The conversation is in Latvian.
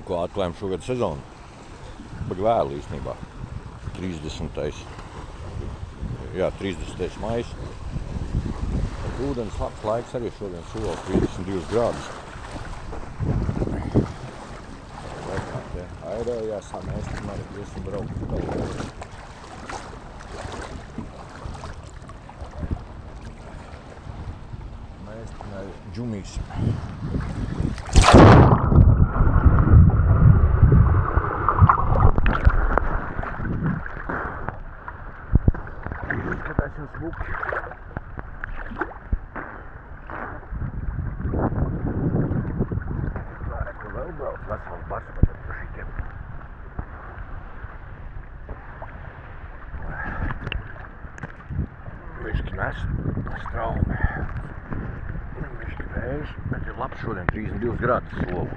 ko atklājam šogad sezonu. Baigi vēlu īstenībā. 30. maijs. Ūdens labs laiks arī šodien sola 32 grādus. Airējās, mēs tomēr iesim braukt. Mēs tomēr džumīsim. Skatās jums buki. Vēl brauc vesels bars, bet par šitiem. Višķi nes straumi. Višķi vējš, bet ir labs šodien 32 grādus solu.